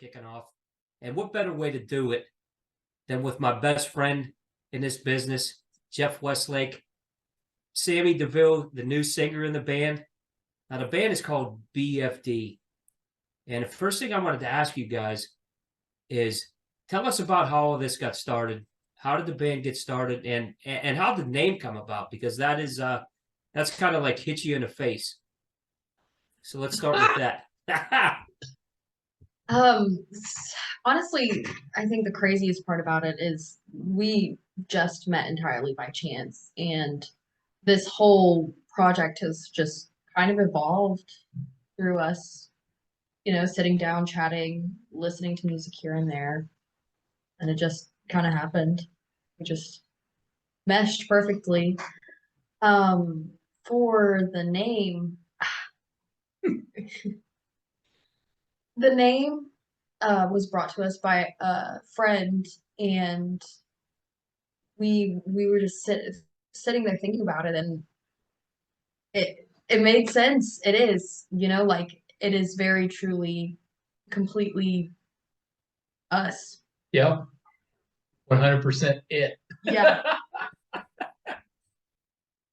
kicking off. And what better way to do it than with my best friend in this business, Jeff Westlake, Sammi Deville, the new singer in the band. Now, the band is called BFD. And the first thing I wanted to ask you guys is tell us about how all this got started. How did the band get started, and how did the name come about? Because that is that's kind of like hit you in the face. So let's start with that. Honestly, I think the craziest part about it is we just met entirely by chance, and this whole project has just kind of evolved through us, sitting down, chatting, listening to music here and there, and it just kind of happened. We just meshed perfectly. For the name, the name was brought to us by a friend, and we were just sitting there thinking about it, and it made sense. It is, like it is very truly, completely us. Yeah. 100% it. Yeah.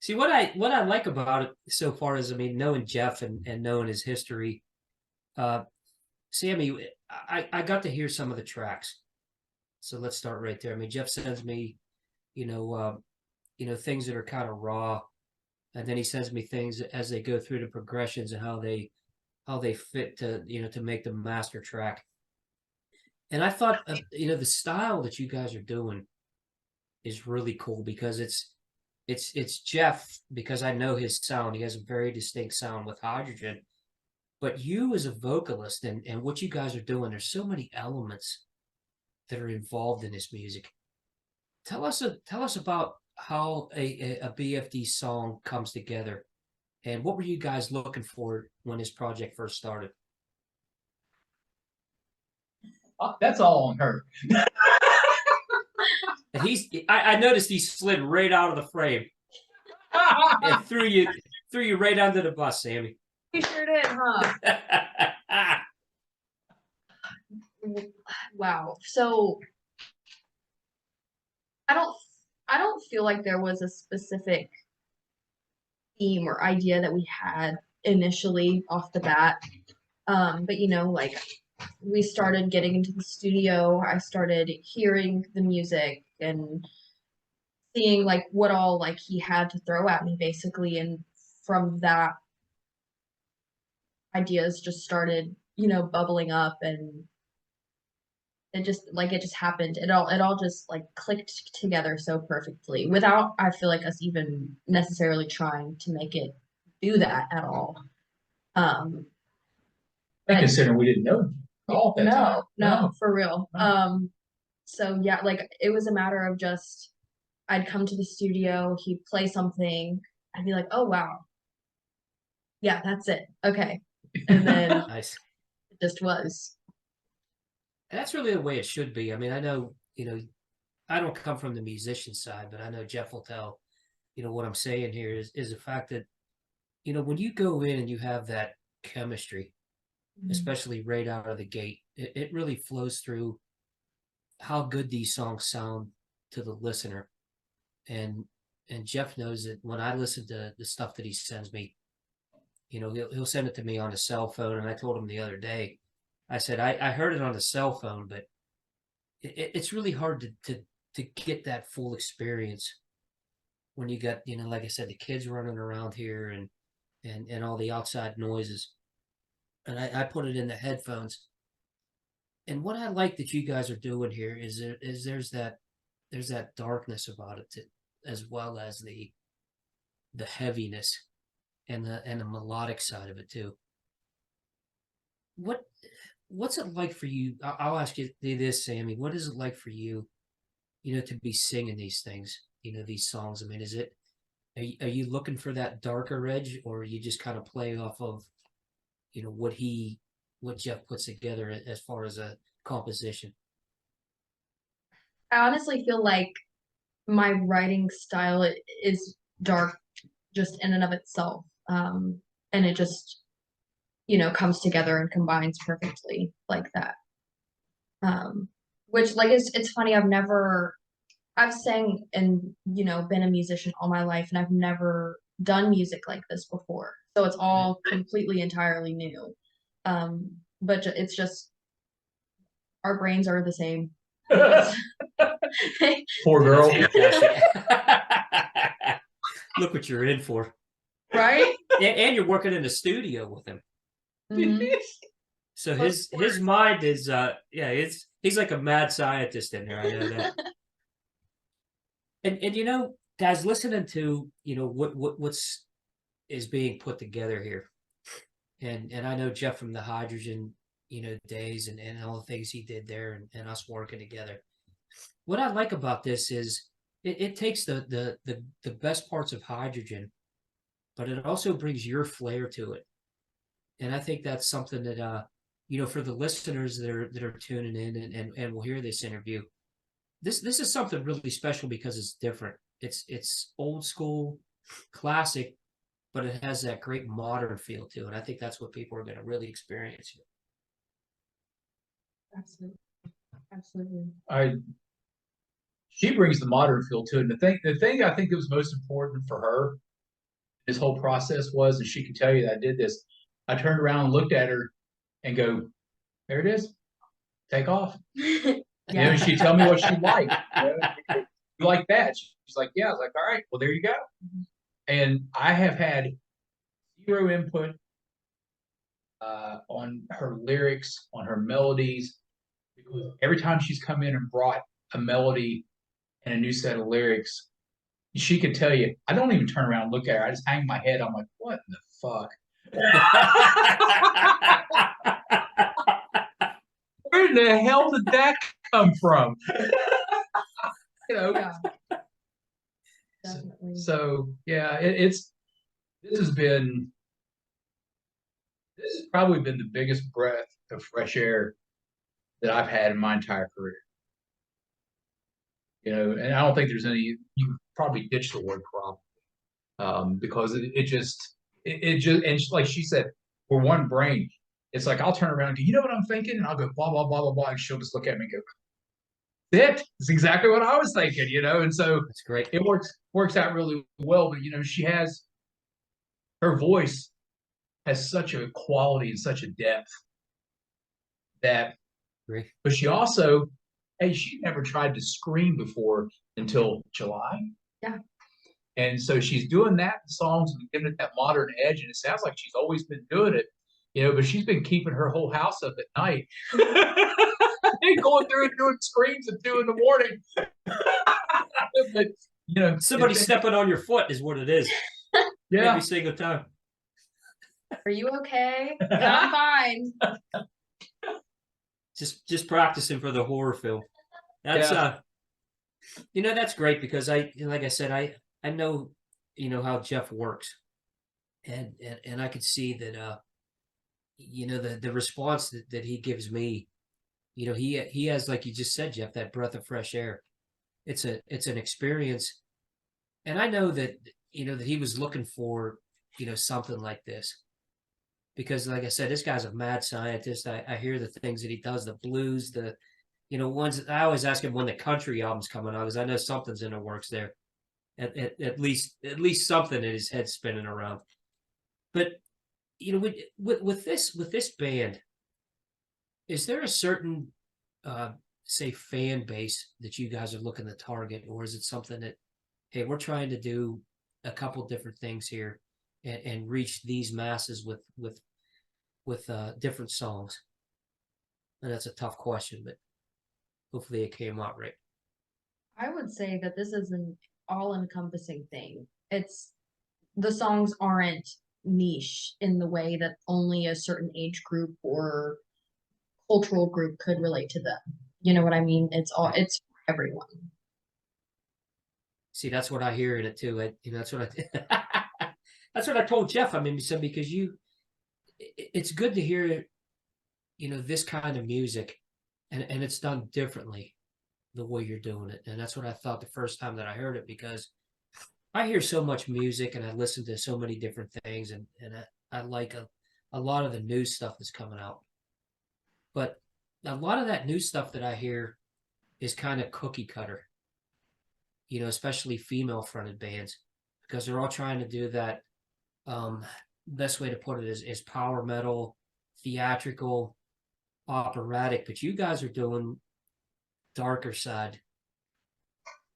See, what I like about it so far is, I mean, knowing Jeff and knowing his history, Sammi, I got to hear some of the tracks. So let's start right there. I mean, Jeff sends me, things that are kind of raw, and then he sends me things as they go through the progressions and how they fit to to make the master track. And I thought, the style that you guys are doing is really cool because it's Jeff, because I know his sound. He has a very distinct sound with Hydrogyn. But you as a vocalist and what you guys are doing, there's so many elements that are involved in this music. Tell us about how a BFD song comes together, and what were you guys looking for when this project first started? That's all on her. And I noticed he slid right out of the frame and threw you right under the bus, Sammi. You sure did, huh? Wow. So I don't feel like there was a specific theme or idea that we had initially off the bat. But like we started getting into the studio, I started hearing the music and seeing like what all like he had to throw at me basically, and from that ideas just started, bubbling up, and it just happened. It all just like clicked together so perfectly without, I feel like, us even necessarily trying to make it do that at all. And considering we didn't know all that time. No, for real. So yeah, like it was a matter of just I'd come to the studio, he'd play something, I'd be like, oh wow, yeah, that's it, okay, and then Nice. It just was. And that's really the way it should be. I mean, I know, I don't come from the musician side, but I know Jeff will tell, what I'm saying here is the fact that, when you go in and you have that chemistry, especially right out of the gate, it really flows through how good these songs sound to the listener. And Jeff knows that when I listen to the stuff that he sends me, he'll send it to me on his cell phone. And I told him the other day, I said, I heard it on the cell phone, but it's really hard to get that full experience when you got, like I said, the kids running around here and all the outside noises. And I put it in the headphones. And what I like that you guys are doing here is there's that darkness about it as well as the heaviness and the melodic side of it too. What's it like for you? I'll ask you this, Sammi. What is it like for you, to be singing these things, these songs? I mean, are you looking for that darker edge, or are you just kind of play off of, what Jeff puts together as far as a composition? I honestly feel like my writing style is dark just in and of itself. And it just, comes together and combines perfectly like that. Which like it's funny, I've sang and been a musician all my life, and I've never done music like this before. So it's all completely entirely new. But it's just our brains are the same. Poor girl. Look what you're in for. Right? And you're working in the studio with him. Mhm. So his mind is he's like a mad scientist in there. I know that. And guys, listening to what's is being put together here, and I know Jeff from the Hydrogyn days and all the things he did there, and us working together. What I like about this is it takes the best parts of Hydrogyn, but it also brings your flair to it, and I think that's something that for the listeners that are tuning in and will hear this interview. This is something really special because it's different. It's old school, classic, but it has that great modern feel to it. I think that's what people are going to really experience here. Absolutely. Absolutely. She brings the modern feel to it. And the thing I think that was most important for her, this whole process was, and she can tell you that I did this. I turned around and looked at her and go, there it is. Take off. Yeah. She'd tell me what she liked. You like that? She's like, yeah. I was like, all right, well, there you go. And I have had zero input on her lyrics, on her melodies, because every time she's come in and brought a melody and a new set of lyrics, she could tell you, I don't even turn around and look at her. I just hang my head. I'm like, what the fuck? Where the hell did that come from? Yeah. Definitely. So yeah, this has probably been the biggest breath of fresh air that I've had in my entire career. And I don't think there's any. You probably ditch the word problem because it just and like she said, we're one brain. It's like I'll turn around and go, you know what I'm thinking, and I'll go blah blah blah blah blah, and she'll just look at me and go, "That's exactly what I was thinking," And so that's great. It works out really well. But she has her voice has such a quality and such a depth that. Great. But she also, she never tried to scream before until July. Yeah. And so she's doing that in songs and giving it that modern edge, and it sounds like she's always been doing it, but she's been keeping her whole house up at night. And going through and doing screams at 2 a.m. But somebody stepping on your foot is what it is. Yeah. Every single time. Are you okay? I'm fine. Just practicing for the horror film. That's that's great because like I said, I know how Jeff works, and I could see that the response that he gives me, he has, like you just said, Jeff, that breath of fresh air. It's an experience, and I know that that he was looking for something like this. Because, like I said, this guy's a mad scientist. I hear the things that he does, the blues, the ones. I always ask him when the country album's coming out because I know something's in the works there. At least something in his head spinning around. But with this band, is there a certain say fan base that you guys are looking to target, or is it something that, hey, we're trying to do a couple different things here and reach these masses with different songs? And that's a tough question, but hopefully it came out right. I would say that this is an all-encompassing thing. The songs aren't niche in the way that only a certain age group or cultural group could relate to them. You know what I mean? It's for everyone. See, that's what I hear in it too. That's what that's what I told Jeff. I mean, because it's good to hear, this kind of music, and it's done differently the way you're doing it. And that's what I thought the first time that I heard it, because I hear so much music and I listen to so many different things, and I like a lot of the new stuff that's coming out. But a lot of that new stuff that I hear is kind of cookie cutter, especially female fronted bands, because they're all trying to do that. Best way to put it is power metal, theatrical, operatic, but you guys are doing darker side,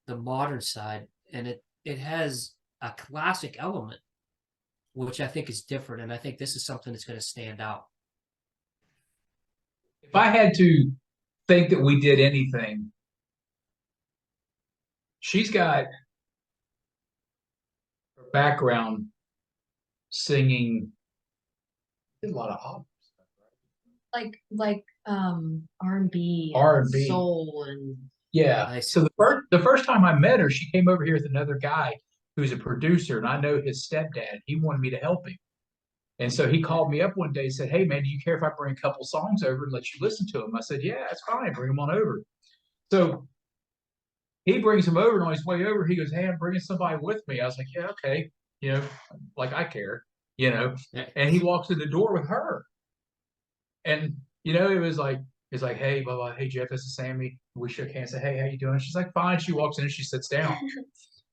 the modern side, and it has a classic element, which I think is different, and I think this is something that's going to stand out. If I had to think that we did anything, she's got her background singing. Did a lot of opera stuff, like R&B, R&B. soul, and yeah. Nice. So the first time I met her, she came over here with another guy who's a producer, and I know his stepdad. He wanted me to help him. And so he called me up one day and said, "Hey, man, do you care if I bring a couple songs over and let you listen to them?" I said, "Yeah, that's fine. Bring them on over." So he brings him over, and on his way over, he goes, "Hey, I'm bringing somebody with me." I was like, "Yeah, okay." Like I care, And he walks in the door with her. And, it was like, "Hey, blah, blah, hey, Jeff, this is Sammi." We shook hands, said, "Hey, how you doing?" She's like, "Fine." She walks in and she sits down.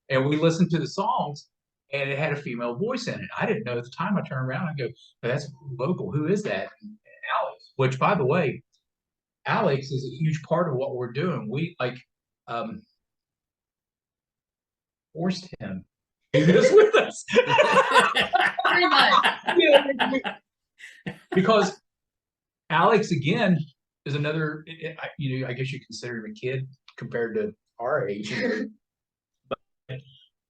And we listened to the songs, and it had a female voice in it. I didn't know at the time. I turned around and I go, "Oh, that's vocal. Who is that?" And Alex, which, by the way, Alex is a huge part of what we're doing. We forced him to do this with us. pretty much. Yeah. Because Alex, again, is another, I guess you consider him a kid compared to our age. But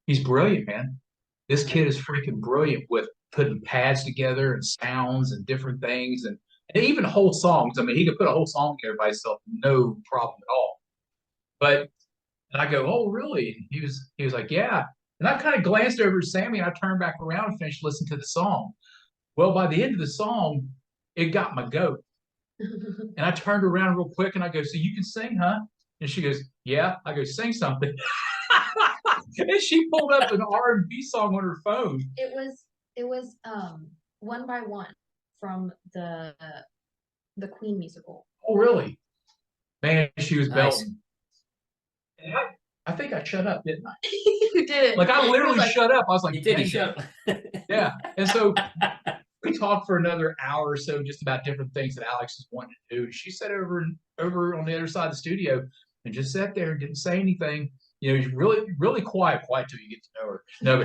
he's brilliant, man. This kid is freaking brilliant with putting pads together and sounds and different things and even whole songs. I mean, he could put a whole song together by himself, no problem at all. But and I go, "Oh, really?" And he was like, "Yeah." And I kind of glanced over at Sammi, and I turned back around and finished listening to the song. Well, by the end of the song, it got my goat. And I turned around real quick and I go, "So you can sing, huh?" And she goes, "Yeah." I go, "Sing something." And she pulled up an R&B song on her phone. It was One by One from the Queen musical. Oh, really? Man, she was Nice. belting. And I think I shut up, didn't I? You did. Like I literally shut up. I was like, You did. "Dang You shut it." Yeah. And so we talked for another hour or so just about different things that Alex is wanting to do. She sat over on the other side of the studio and just sat there and didn't say anything. She's really, really quiet till you get to know her. No,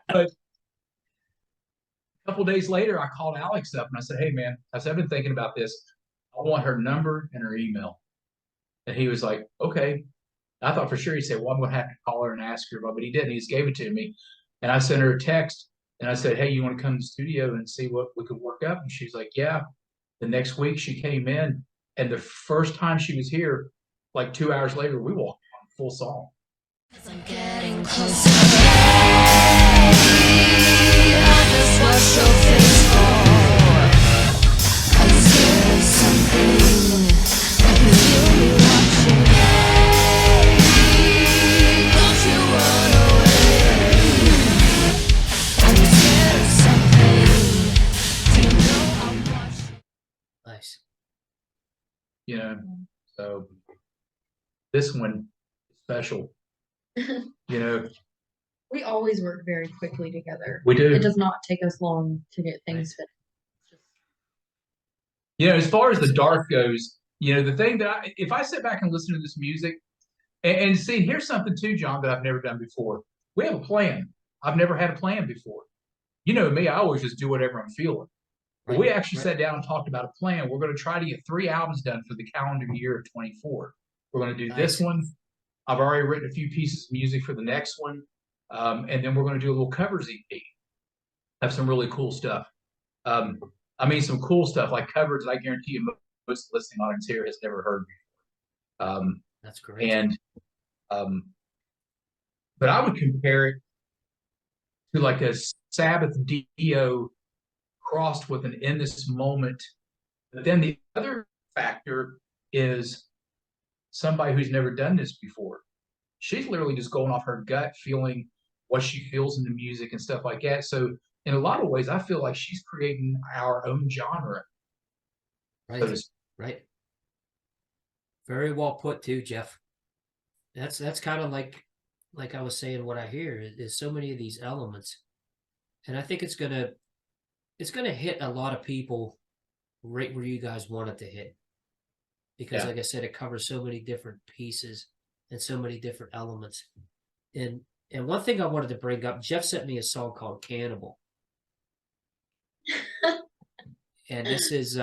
but a couple days later, I called Alex up and I said, "Hey, man," I said, "I've been thinking about this. I want her number and her email." And he was like, "Okay." I thought for sure he'd say, "Well, I'm going to have to call her and ask her," but he didn't. He just gave it to me. And I sent her a text and I said, "Hey, you want to come to the studio and see what we could work up?" And she's like, "Yeah." The next week she came in, and the first time she was here, like 2 hours later, we walked on full song. I'm getting closer. I just watch your face fall. Is there something that you feel me watching? Don't you run away. Is there something? Do you know I'm watching? Nice. So this one is special. We always work very quickly together. We do. It does not take us long to get things finished. As far as the dark goes, the thing that if I sit back and listen to this music and see, here's something too, John, that I've never done before. We have a plan. I've never had a plan before. You know me, I always just do whatever I'm feeling. But we actually sat down and talked about a plan. We're going to try to get 3 albums done for the calendar year of 24. We're going to do this one. I've already written a few pieces of music for the next one. And then we're going to do a little covers EP. Have some really cool stuff. Some cool stuff like covers that I guarantee you most listening audience here has never heard before. That's great. And but I would compare it to like a Sabbath Dio crossed with an In This Moment. But then the other factor is somebody who's never done this before. She's literally just going off her gut, feeling what she feels in the music and stuff like that. So in a lot of ways, I feel like she's creating our own genre. Right. So to speak. Right. Very well put too, Jeff. That's kind of like I was saying, what I hear is so many of these elements. And I think it's gonna hit a lot of people right where you guys want it to hit. Because Yeah. like I said, it covers so many different pieces and so many different elements. And one thing I wanted to bring up, Jeff sent me a song called Cannibal. And this is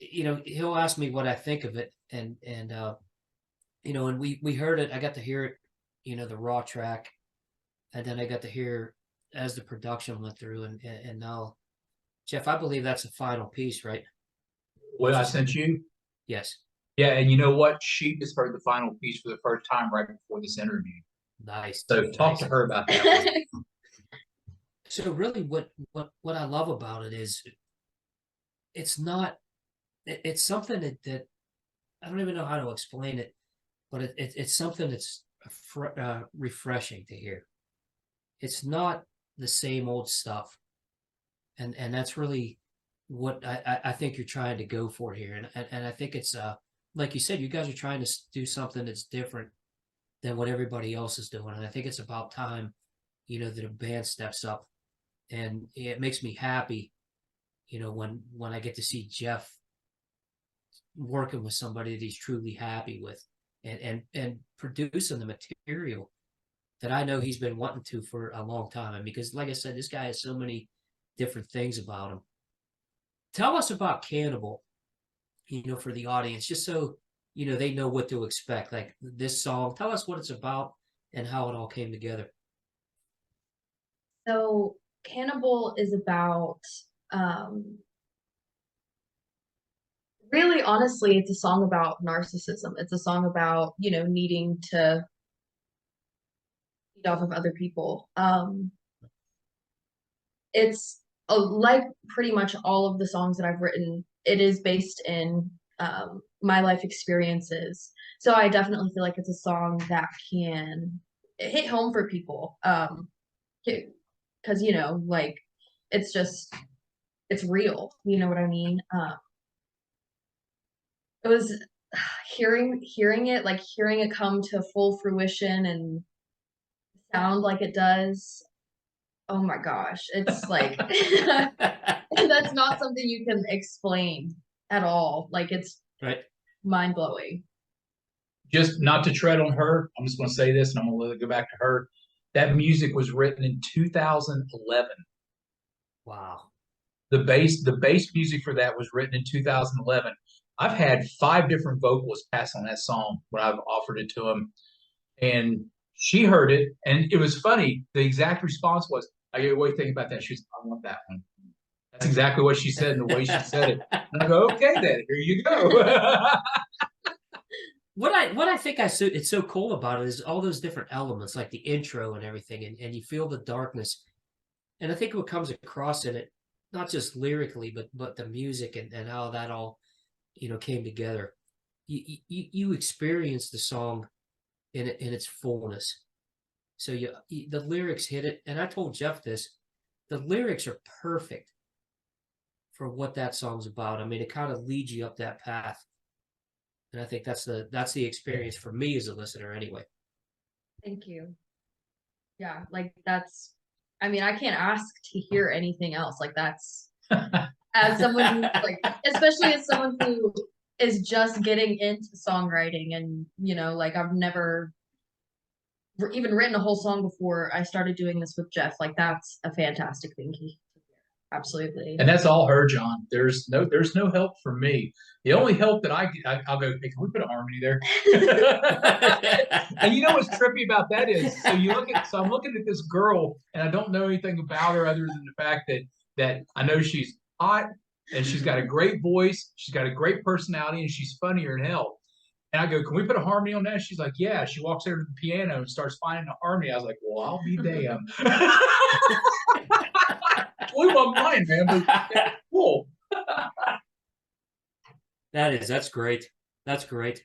you know, he'll ask me what I think of it, and you know, and we heard it. I got to hear it, you know, the raw track, and then I got to hear as the production went through, and now, Jeff, I believe that's the final piece, right? What I sent you? Yes. Yeah, and you know what? She just heard the final piece for the first time right before this interview. Nice. So talk to her about that. So really, what I love about it is, it's not. It's something that I don't even know how to explain it, but it's something that's refreshing to hear. It's not the same old stuff, and that's really what I think you're trying to go for here, and I think it's like you said, you guys are trying to do something that's different than what everybody else is doing, and I think it's about time, you know, that a band steps up, and it makes me happy, you know, when I get to see Jeff working with somebody that he's truly happy with, and producing the material that I know he's been wanting to for a long time. And because, like I said, this guy has so many different things about him. Tell us about Cannibal, you know, for the audience, just so, you know, they know what to expect. Like this song, tell us what it's about and how it all came together. So Cannibal is about, really, honestly, it's a song about narcissism. It's a song about, you know, needing to feed off of other people. It's like pretty much all of the songs that I've written, it is based in my life experiences. So I definitely feel like it's a song that can hit home for people. Because, you know, like, it's just, it's real. You know what I mean? It was hearing it, like hearing it come to full fruition and sound like it does. Oh my gosh, it's like that's not something you can explain at all. Like, it's Right. mind blowing. Just not to tread on her, I'm just going to say this, and I'm going to let it go back to her. That music was written in 2011. Wow. The bass music for that was written in 2011. I've had 5 different vocalists pass on that song when I've offered it to them, and she heard it, and it was funny. The exact response was, "I get what you think about that." She's, "I want that one." That's exactly what she said, and the way she said it. And I go, "Okay, then here you go." What I think it's so cool about it is all those different elements, like the intro and everything, and you feel the darkness. And I think what comes across in it, not just lyrically, but the music and how that all, you know, came together. You experience the song in its fullness. So the lyrics hit it, and I told Jeff this. The lyrics are perfect for what that song's about. I mean, it kind of leads you up that path, and I think that's the experience for me as a listener, anyway. Thank you. Yeah, like that's, I mean, I can't ask to hear anything else. Like, that's, as someone who, like, especially as someone who is just getting into songwriting, and, you know, like, I've never even written a whole song before I started doing this with Jeff. Like, that's a fantastic thing. Absolutely. And that's all her, John. There's no help from me. The only help that I'll go, "Hey, can we put a harmony there?" And you know what's trippy about that is, so I'm looking at this girl, and I don't know anything about her other than the fact that I know she's hot, and she's got a great voice, she's got a great personality, and she's funnier than hell. And I go, "Can we put a harmony on that?" She's like, "Yeah." She walks over to the piano and starts finding a harmony. I was like, "Well, I'll be damned." Blew my mind, man, but yeah, cool. That's great. That's great.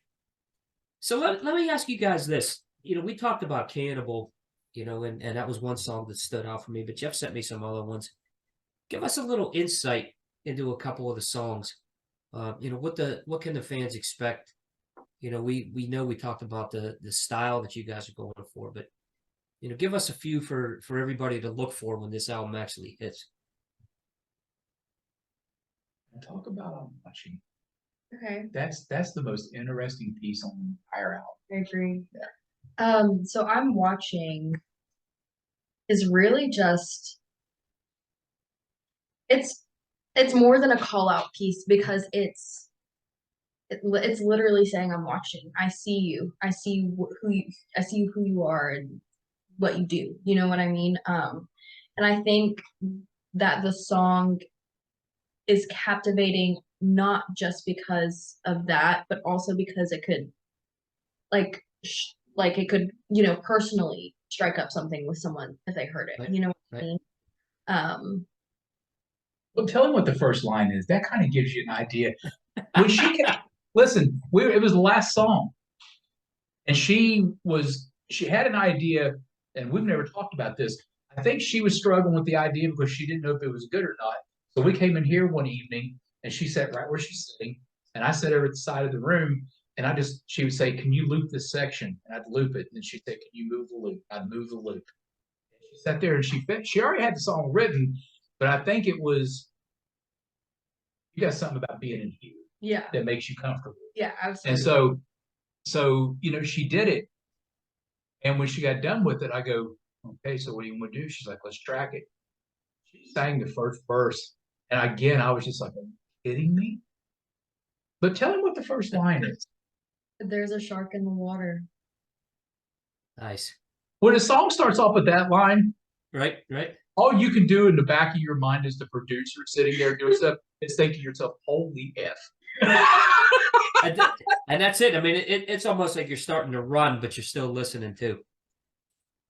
So let me ask you guys this. You know, we talked about Cannibal, you know, and that was one song that stood out for me. But Jeff sent me some other ones. Give us a little insight into a couple of the songs. You know, what can the fans expect? You know, we know we talked about the style that you guys are going for, but you know, give us a few for everybody to look for when this album actually hits. Talk about I'm watching. Okay, That's the most interesting piece on the entire album. I agree. Yeah. So I'm watching is really just it's more than a call out piece because it's literally saying I'm watching. I see you. I see I see who you are and what you do. You know what I mean? And I think that the song is captivating not just because of that, but also because it could like it could, you know, personally strike up something with someone if they heard it. Right, You know what I right. mean? Well, tell him what the first line is. That kind of gives you an idea. When she came, listen, it was the last song, and she had an idea, and we've never talked about this. I think she was struggling with the idea because she didn't know if it was good or not. So we came in here one evening, and she sat right where she's sitting, and I sat over at the side of the room, and she would say, "Can you loop this section?" And I'd loop it, and then she'd say, "Can you move the loop?" I'd move the loop. And she sat there, and she already had the song written, but I think it was, you got something about being in here Yeah. that makes you comfortable. Yeah, absolutely. And so you know, she did it. And when she got done with it, I go, "Okay, so what do you want to do?" She's like, "Let's track it." She sang the first verse. And again, I was just like, "Are you kidding me?" But tell him what the first line is. There's a shark in the water. Nice. When a song starts off with that line, Right, right. all you can do in the back of your mind as the producer sitting there doing stuff is think to yourself, "Holy F." And that's it. I mean, it's almost like you're starting to run, but you're still listening too.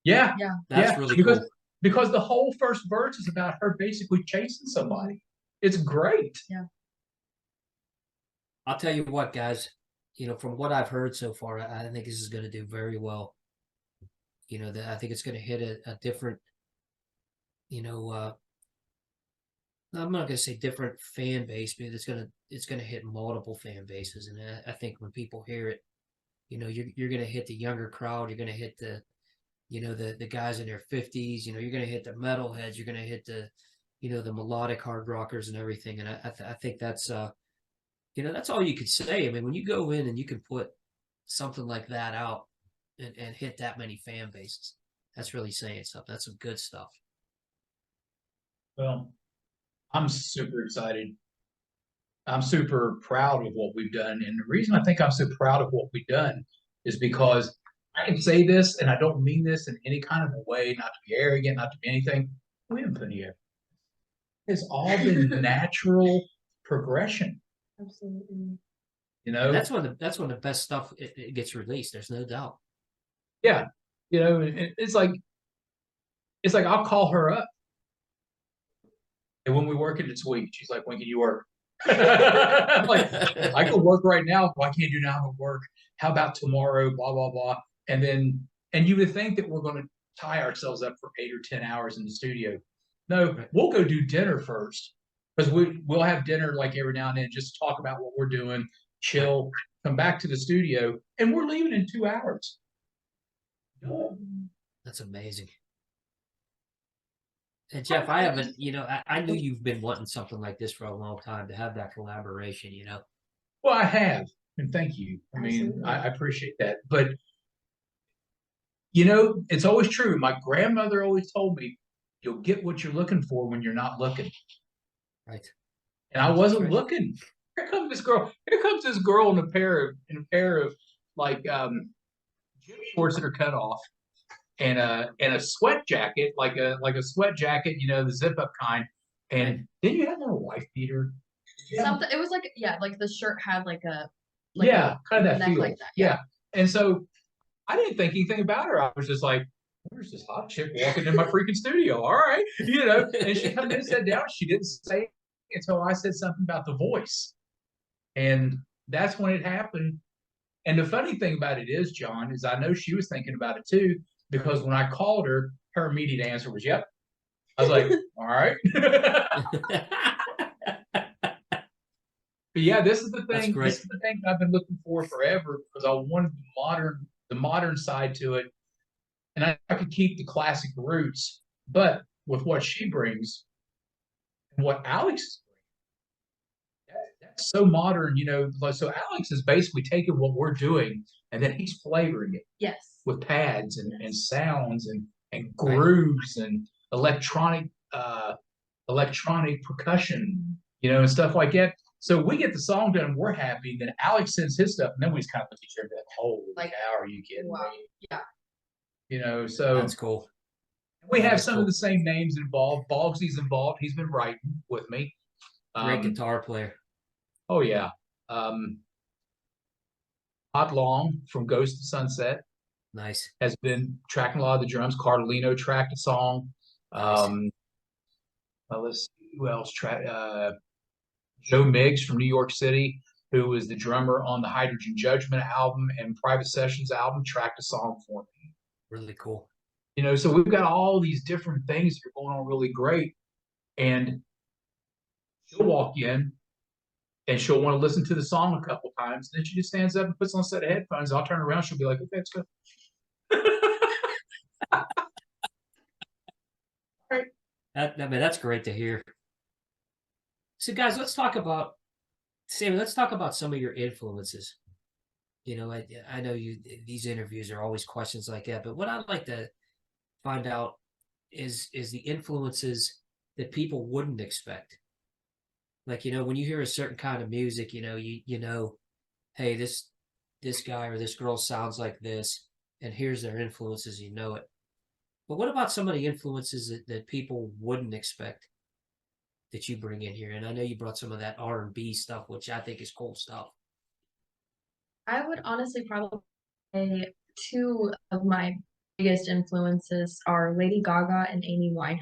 Yeah. Yeah. That's really because, cool. Because the whole first verse is about her basically chasing somebody. It's great. Yeah. I'll tell you what, guys, you know, from what I've heard so far, I think this is going to do very well. You know, I think it's going to hit a different, you know, I'm not going to say different fan base, but it's going to hit multiple fan bases. And I think when people hear it, you know, you're going to hit the younger crowd. You're going to hit you know, the guys in their 50s. You know, you're going to hit the metalheads. You're going to hit you know, the melodic hard rockers and everything. And I think that's, you know, that's all you could say. I mean, when you go in and you can put something like that out and hit that many fan bases, that's really saying something. That's some good stuff. Well, I'm super excited. I'm super proud of what we've done. And the reason I think I'm so proud of what we've done is because I can say this, and I don't mean this in any kind of a way, not to be arrogant, not to be anything. We haven't put any effort. It's all been natural progression. Absolutely. You know, And that's when the best stuff it gets released. There's no doubt. yeah. You know, it's like I'll call her up. And when we work in the suite, she's like, "When can you work?" I'm like, "I can work right now. Why can't you now at work? How about tomorrow? Blah, blah, blah." And you would think that we're going to tie ourselves up for 8 or 10 hours in the studio. No, Right. we'll go do dinner first, because we'll have dinner like every now and then, just talk about what we're doing, chill, come back to the studio, and we're leaving in 2 hours. That's amazing. And Jeff, I haven't, you know, I knew you've been wanting something like this for a long time, to have that collaboration, you know. Well, I have, and thank you. I mean, Absolutely. I appreciate that. But, you know, it's always true. My grandmother always told me, "You'll get what you're looking for when you're not looking." Right. And I wasn't right. looking. Here comes this girl. Here comes this girl in a pair of like gym shorts that are cut off, and a sweat jacket, like a sweat jacket, you know, the zip up kind. And then you have a little wife beater. Yeah. Something. It was like, yeah, like the shirt had like a Kind of that neck feel. like that. Yeah. And so I didn't think anything about her. I was just like, "Where's this hot chick walking in my freaking studio?" All right, you know. And she come in and sat down. She didn't say until I said something about the voice, and that's when it happened. And the funny thing about it is, John, is I know she was thinking about it too. because when I called her, her immediate answer was, "Yep." I was like, "All right." But yeah, this is the That's thing. great. This is the thing I've been looking for forever because I wanted the modern side to it, and I could keep the classic roots, but with what she brings and what Alex brings, that's so modern, you know. Like, so Alex is basically taking what we're doing and then he's flavoring it Yes. with pads and sounds and Right. grooves and electronic percussion, you know, and stuff like that. So we get the song done, we're happy. Then Alex sends his stuff, and then we just kind of look at each other like, "Holy Like, cow, are you kidding wow. me?" Yeah. You know, so That's cool. we have That's some cool. of the same names involved. Bogsy's involved. He's been writing with me. Great guitar player. Oh yeah. Todd Long from Ghost to Sunset Nice. has been tracking a lot of the drums. Cardellino tracked a song. Nice. Let's see who else tracked. Joe Miggs from New York City, who was the drummer on the Hydrogyn Judgment album and Private Sessions album, tracked a song for me. Really cool. You know, so we've got all these different things that are going on really great. And she'll walk in and she'll want to listen to the song a couple times. Then she just stands up and puts on a set of headphones. I'll turn around. She'll be like, "Okay, let's go." I mean, that's great to hear. So, guys, let's talk about Sammi. Let's talk about some of your influences. You know, I know these interviews are always questions like that, but what I'd like to find out is the influences that people wouldn't expect. Like, you know, when you hear a certain kind of music, you know, hey, this guy or this girl sounds like this, and here's their influences, you know it. But what about some of the influences that people wouldn't expect that you bring in here? And I know you brought some of that R&B stuff, which I think is cool stuff. I would honestly probably say two of my biggest influences are Lady Gaga and Amy Winehouse.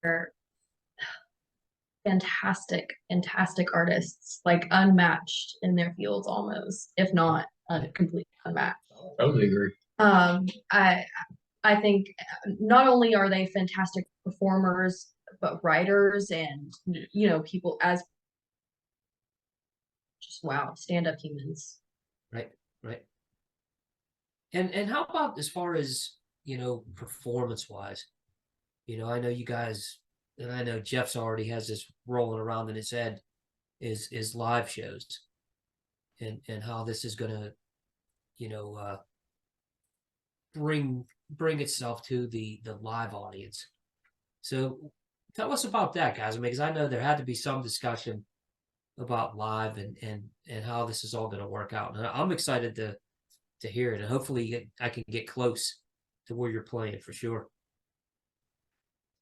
They're fantastic artists, like unmatched in their fields almost, if not completely unmatched. Totally agree. I think not only are they fantastic performers, but writers and, you know, people as just wow, stand-up humans. Right. And how about as far as, you know, performance-wise? You know, I know you guys, and I know Jeff's already has this rolling around in his head, is live shows, and how this is gonna, you know, bring itself to the live audience. So tell us about that, guys. I mean, because I know there had to be some discussion about live and how this is all going to work out, and I'm excited to hear it, and hopefully I can get close to where you're playing for sure.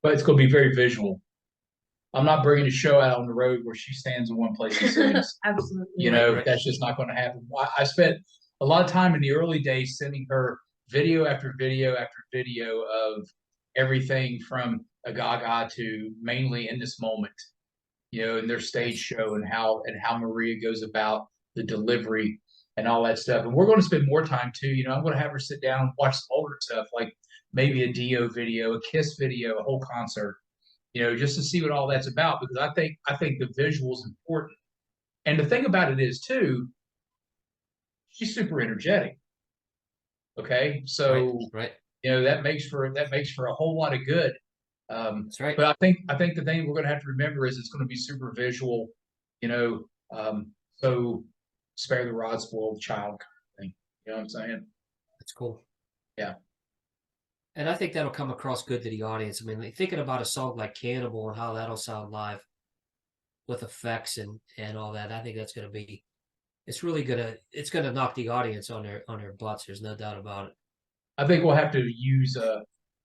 But it's going to be very visual. I'm not bringing a show out on the road where she stands in one place and sings. Absolutely. You know, Right. that's just not going to happen. I spent a lot of time in the early days sending her video after video after video of everything from a Gaga to mainly In This Moment, you know, in their stage show and how Maria goes about the delivery and all that stuff. And we're going to spend more time too. You know, I'm going to have her sit down and watch some older stuff, like maybe a Dio video, a Kiss video, a whole concert, you know, just to see what all that's about, because I think the visual is important. And the thing about it is too, she's super energetic. Okay, so right. you know, that makes for a whole lot of good. That's right. But I think the thing we're going to have to remember is it's going to be super visual. You know, so spare the rod, spoil the child kind of thing. You know what I'm saying? That's cool. Yeah. And I think that'll come across good to the audience. I mean, like, thinking about a song like Cannibal and how that'll sound live with effects and all that, I think that's going to be, it's going to knock the audience on their butts. There's no doubt about it. I think we'll have to use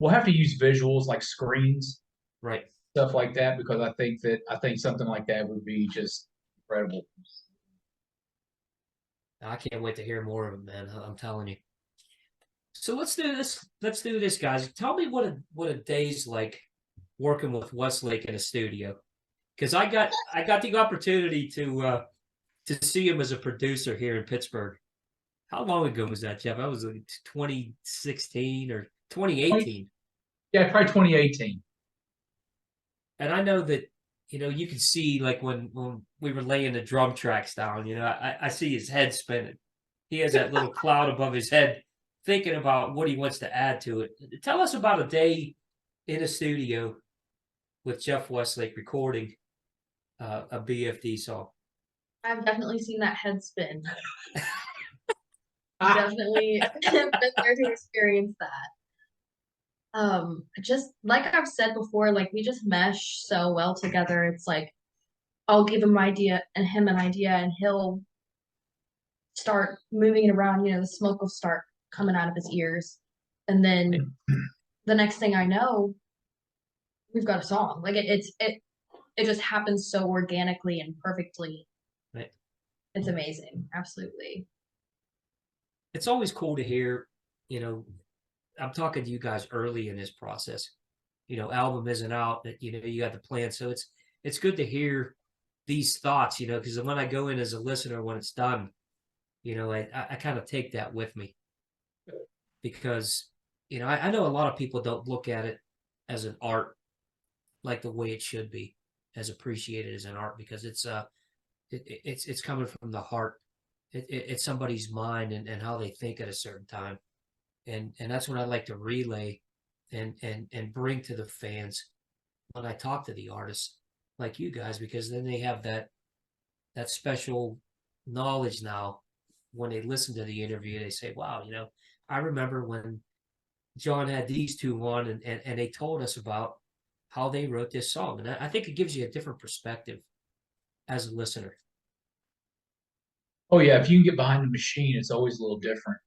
visuals like screens, Right. stuff like that, because I think something like that would be just incredible. I can't wait to hear more of it, man. I'm telling you. So let's do this, guys. Tell me what a day's like working with Westlake in a studio, because I got the opportunity to see him as a producer here in Pittsburgh, How long ago was that, Jeff? That was like 2016 or 2018. Yeah, probably 2018. And I know that, you can see like when we were laying the drum tracks down, I see his head spinning. He has that little cloud above his head thinking about what he wants to add to it. Tell us about a day in a studio with Jeff Westlake recording a BFD song. I've definitely seen that head spin. Definitely been there to experience that. Just like I've said before, like we just mesh so well together. It's like I'll give him an idea, and he'll start moving it around. The smoke will start coming out of his ears, and then the next thing I know, we've got a song. Like it just happens so organically and perfectly. Right. It's amazing, absolutely. It's always cool to hear, I'm talking to you guys early in this process. Album isn't out, you got the plan. So it's good to hear these thoughts, because when I go in as a listener, when it's done, I kind of take that with me. Because, I know a lot of people don't look at it as an art like the way it should be, as appreciated as an art, because it's coming from the heart. It's somebody's mind and how they think at a certain time. And that's what I like to relay and bring to the fans when I talk to the artists like you guys, because then they have that special knowledge now. When they listen to the interview, they say, wow, I remember when John had these two on and they told us about how they wrote this song. And I think it gives you a different perspective as a listener. Oh yeah, if you can get behind the machine, it's always a little different.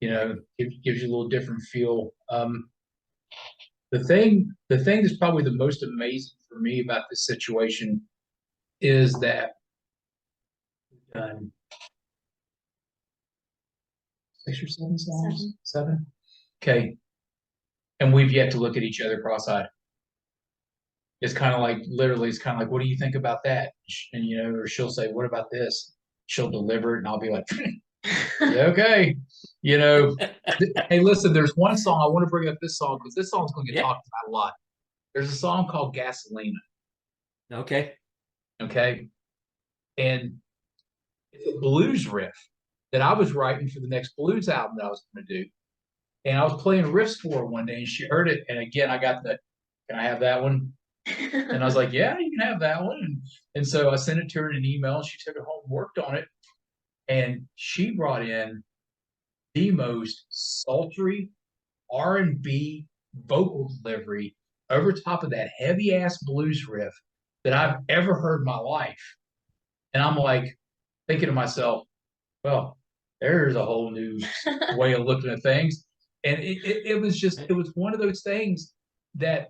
It gives you a little different feel. The thing that's probably the most amazing for me about this situation is that we've done 6 or 7 songs. 7. Okay. And we've yet to look at each other cross-eyed. It's kind of like, literally, it's kind of like, what do you think about that? And, or she'll say, what about this? She'll deliver it, and I'll be like, okay. Hey, listen, there's one song, I want to bring up this song, because this song's going to get talked about a lot. There's a song called Gasolina. Okay. Okay. And it's a blues riff that I was writing for the next blues album that I was going to do. And I was playing riffs for her one day, and she heard it. And again, I got the, can I have that one? And I was like, yeah, you can have that one. And so I sent it to her in an email, and she took it home and worked on it. And she brought in the most sultry R&B vocal delivery over top of that heavy ass blues riff that I've ever heard in my life. And I'm like thinking to myself, well, there's a whole new way of looking at things. And it was one of those things that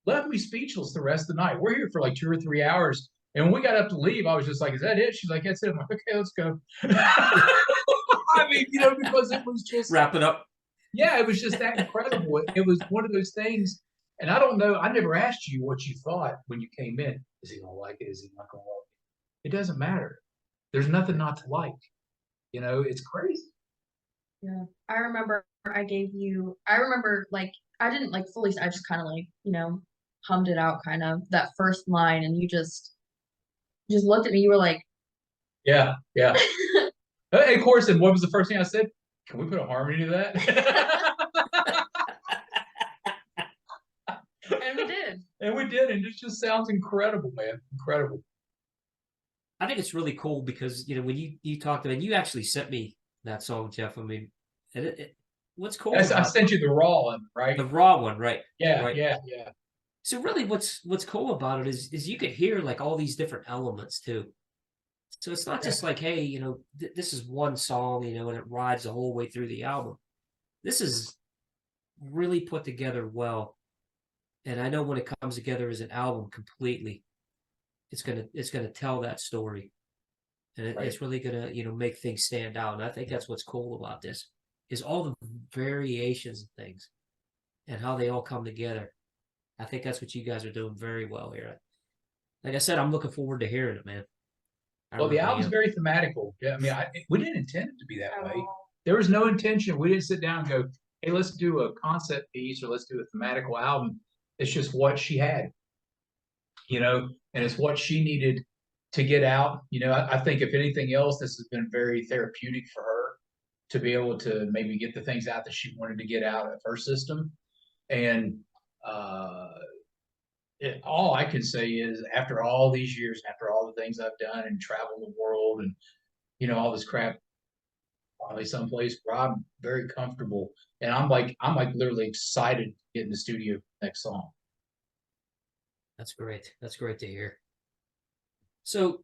left me speechless the rest of the night. We're here for like 2 or 3 hours. And when we got up to leave, I was just like, is that it? She's like, that's it. I'm like, okay, let's go. I mean, because it was just wrap it up. Yeah, it was just that incredible. It was one of those things. And I don't know, I never asked you what you thought when you came in. Is he gonna like it? Is he not gonna like it? It doesn't matter. There's nothing not to like. It's crazy. Yeah. I remember like I didn't like fully, I just kind of like, hummed it out kind of that first line, and you just looked at me, you were like, yeah. Hey, of course, and what was the first thing I said? Can we put a harmony to that? and we did. And it just sounds incredible, man. Incredible. I think it's really cool because, when you talked to me, and you actually sent me that song, Jeff. I mean, what's cool? I sent you the raw one, right? The raw one, right? Yeah, right. yeah. So really what's cool about it is you could hear like all these different elements too. So it's not just like, hey, this is one song, and it rides the whole way through the album. This is really put together well. And I know when it comes together as an album completely, it's gonna tell that story. And it's really gonna, make things stand out. And I think that's what's cool about this, is all the variations of things and how they all come together. I think that's what you guys are doing very well here. Like I said, I'm looking forward to hearing it, man. Well, the remember, album's yeah. very thematical. Yeah, I mean, we didn't intend it to be that At way. all. There was no intention. We didn't sit down and go, "Hey, let's do a concept piece or let's do a thematical album." It's just what she had, and it's what she needed to get out. I think if anything else, this has been very therapeutic for her to be able to maybe get the things out that she wanted to get out of her system. And all I can say is, after all these years, after all the things I've done and traveled the world and all this crap, finally someplace where I'm very comfortable, and I'm like literally excited to get in the studio for the next song. That's great. That's great to hear. So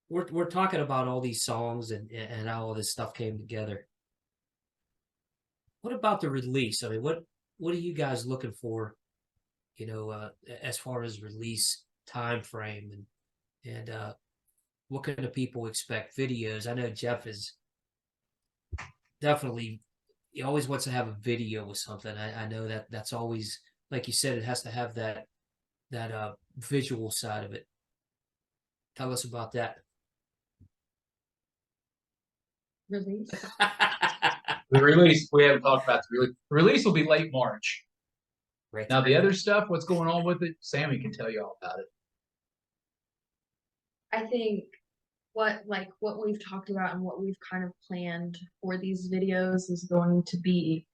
we're talking about all these songs and how all this stuff came together. What about the release? I mean, what are you guys looking for, as far as release time frame and what kind of people expect? Videos. I know Jeff is definitely, he always wants to have a video with something. I know that's always, like you said, it has to have that visual side of it. Tell us about that. Release. The release, we haven't talked about the release. The release will be late March. Right. Now, the other stuff, what's going on with it, Sammi can tell you all about it. I think what we've talked about and what we've kind of planned for these videos is going to be,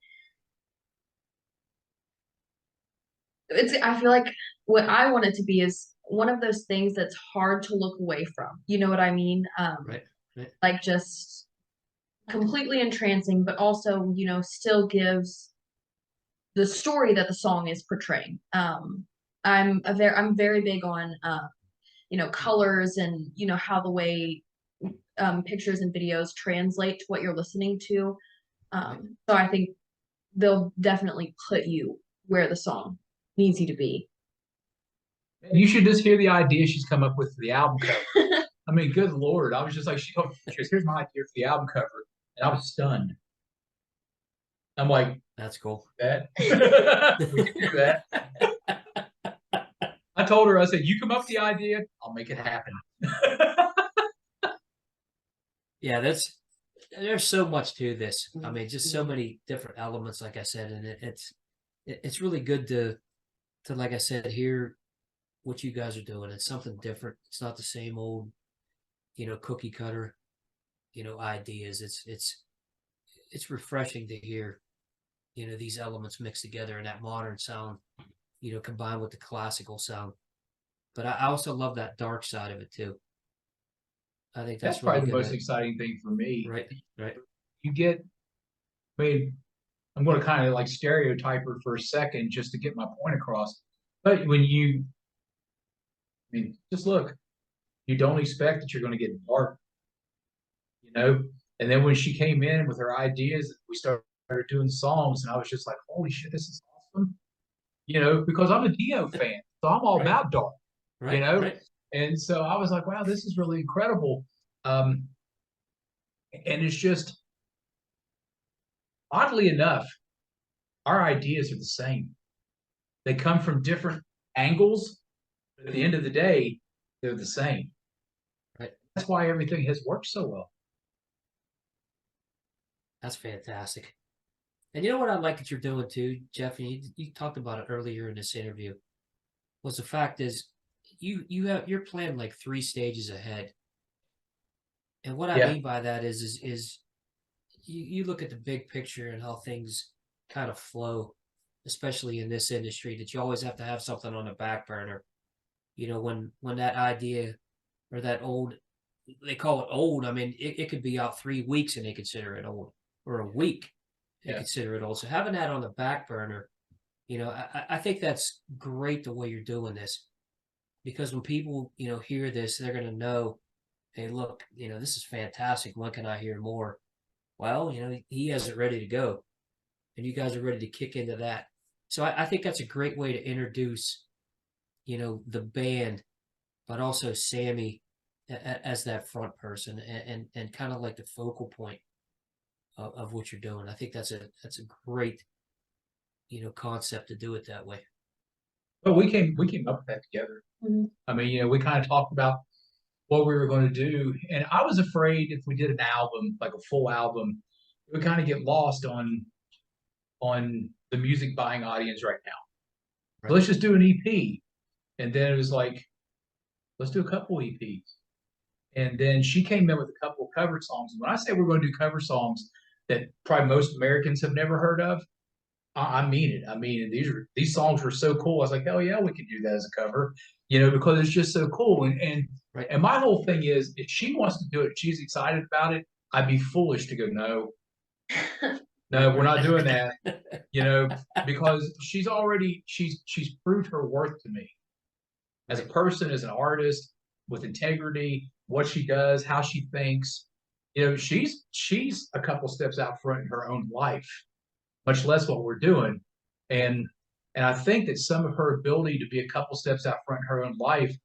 I feel like what I want it to be is one of those things that's hard to look away from. You know what I mean? Right. Like just completely entrancing, but also, still gives the story that the song is portraying. I'm very big on, colors and, how the way pictures and videos translate to what you're listening to. So I think they'll definitely put you where the song needs you to be. You should just hear the idea she's come up with for the album cover. I mean, good Lord. I was just like, she goes, "Here's my idea for the album cover." And I was stunned. I'm like, That's cool. "That we can do that." I told her, I said, "You come up with the idea, I'll make it happen." Yeah, there's so much to this. I mean, just so many different elements, like I said, and it's really good to like I said, hear what you guys are doing. It's something different. It's not the same old, cookie cutter, ideas. It's refreshing to hear, these elements mixed together in that modern sound, combined with the classical sound. But I also love that dark side of it too. I think That's that's probably really the most gonna, exciting thing for me. right. You get, I mean, I'm going to kind of like stereotype her for a second just to get my point across. But just look, you don't expect that you're going to get dark, And then when she came in with her ideas, we started doing songs, and I was just like, "Holy shit, this is awesome!" Because I'm a Dio fan, so I'm all about dark, Right. And so I was like, "Wow, this is really incredible." And it's just, oddly enough, our ideas are the same. They come from different angles, but at the end of the day, they're the same. Right. That's why everything has worked so well. That's fantastic. And you know what I like that you're doing too, Jeff? And you talked about it earlier in this interview. Was the fact is you're planning like 3 stages ahead. And what I mean by that is you look at the big picture and how things kind of flow, especially in this industry, that you always have to have something on the back burner. When that idea or that old, they call it old. I mean, it could be out 3 weeks and they consider it old, or a week and consider it old. So having that on the back burner, I think that's great the way you're doing this, because when people, hear this, they're going to know, hey, look, this is fantastic. When can I hear more? Well, he has it ready to go, and you guys are ready to kick into that. So I think that's a great way to introduce, the band, but also Sammi as that front person and kind of like the focal point of what you're doing. I think that's a great, concept to do it that way. But we came up with that together. Mm-hmm. I mean, we kind of talked about what we were going to do. And I was afraid if we did an album, like a full album, it would kind of get lost on the music buying audience right now. Right. Let's just do an EP. And then it was like, let's do a couple EPs. And then she came in with a couple of cover songs. When I say we're going to do cover songs that probably most Americans have never heard of, I mean it. I mean, these songs were so cool. I was like, hell yeah, we could do that as a cover, because it's just so cool. Right. And my whole thing is, if she wants to do it, she's excited about it. I'd be foolish to go, no, we're not doing that, because she's proved her worth to me as a person, as an artist, with integrity, what she does, how she thinks. She's a couple steps out front in her own life, much less what we're doing. And I think that some of her ability to be a couple steps out front in her own life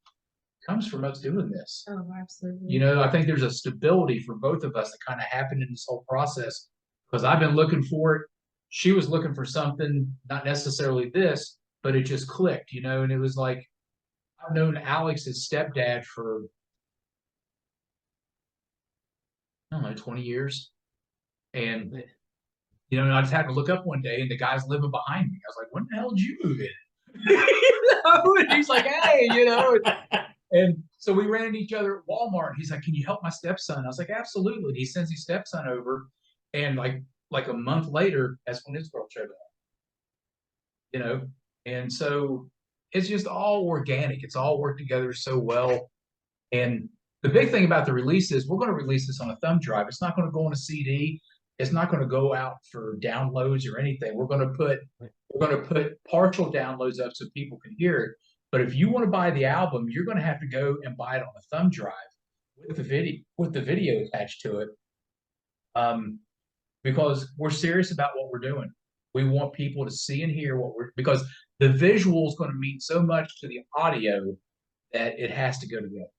comes from us doing this. Oh, absolutely. I think there's a stability for both of us that kind of happened in this whole process, because I've been looking for it. She was looking for something, not necessarily this, but it just clicked, and it was like, I've known Alex's stepdad for, I don't know, 20 years. And I just happened to look up one day, and the guy's living behind me. I was like, when the hell did you move in? And he's like, hey, And so we ran into each other at Walmart. And he's like, can you help my stepson? I was like, absolutely. And he sends his stepson over. And like a month later, that's when his girl showed up. And so it's just all organic. It's all worked together so well. And the big thing about the release is we're going to release this on a thumb drive. It's not going to go on a CD. It's not going to go out for downloads or anything. We're going to put partial downloads up so people can hear it. But if you want to buy the album, you're going to have to go and buy it on a thumb drive with the video attached to it. Because we're serious about what we're doing. We want people to see and hear because the visual is going to mean so much to the audio that it has to go together.